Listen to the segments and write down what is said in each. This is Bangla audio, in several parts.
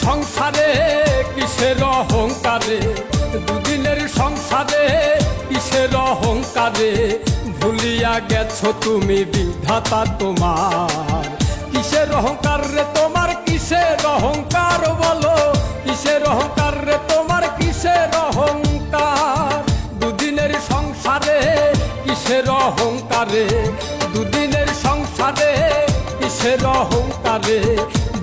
সংসারে কিসের অহংকারে, দুদিনের সংসারে কিসের অহংকারে, ভুলিয়া গেছো তুমি বিধাতা তোমার। কিসের অহংকার রে তোমার, কিসের অহংকার বলো, কিসের অহংকার রে তোমার, কিসের অহংকার। দুদিনের সংসারে কিসের অহংকারে, দুদিনের সংসারে কিসের অহংকারে,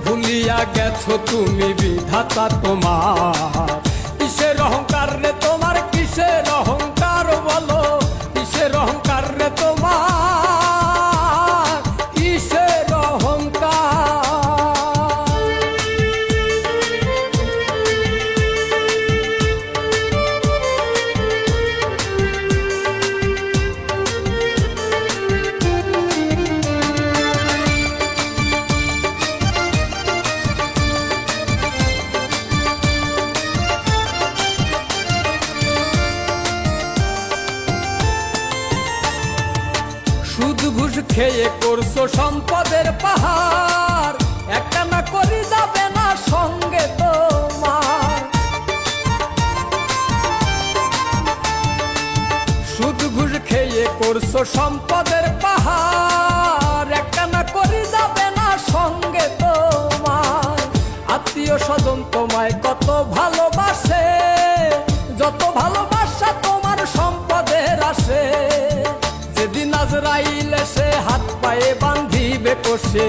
ভুলিয়া গেছো তুমি বিধাতা তোমার। কিসের অহংকার রে তোমার, কিসের অহংকার বলো, কিসের অহংকার রে তোমার, কিসের অহংকার। সুদ ঘুষ খেয়ে করছো সম্পদের পাহাড়, একটা না করি যাবে না সঙ্গে তোমার। সুদ ঘুষ খেয়ে করছো সম্পদের পাহাড়, একটা না করি যাবে না সঙ্গে তোমার। আত্মীয় স্বজন তোমায় কত ভালোবাসে, যত ভালোবাসা তোমার সম্পদের আসে। যেদিন আজরাইল এসে হাত পায়ে বান্ধিবে কষে,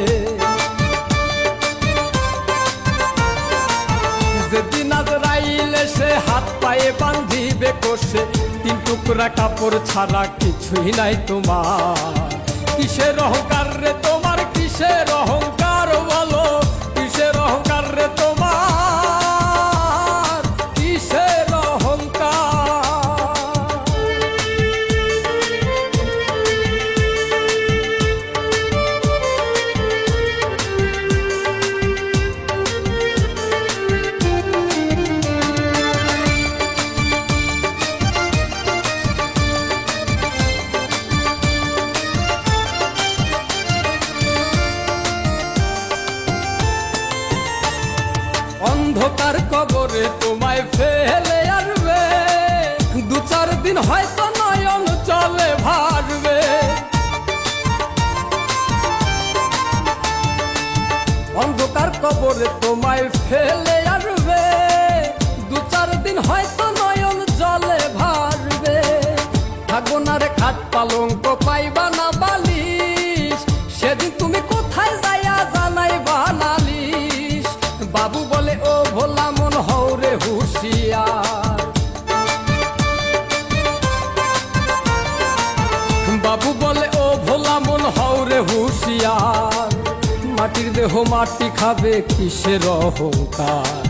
যেদিন আজরাইল এসে হাত পায়ে বান্ধিবে কষে, তিন টুকরা কাপড় ছাড়া কিছুই নাই তোমার। কিসের অহংকার রে তোমার, কিসের অহংকার বলো, কিসের অহংকার রে তোমার, কিসের অহংকার। অন্ধকার কবরে তোমায় ফেলে আসবে, দু চার দিন হয়তো নয়ন চলে ভাসবে। অন্ধকার কবরে তোমায় ফেলে আসবে, দু চার দিন হয়তো নয়ন জলে ভাসবে। থাকবো না রে খাট পালঙ্ক, পাইবা না বালিশ, সেদিন তুমি কোথায় যাইয়া জানাইবা নালিশ। বাবু বলে ও ভোলা মন হও রে হুঁশিয়ার, বাবু বলে ও ভোলা মন হও রে হুঁশিয়ার। মাটির দেহ মাটি খাবে, কিসের অহংকার,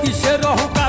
কিসের অহংকার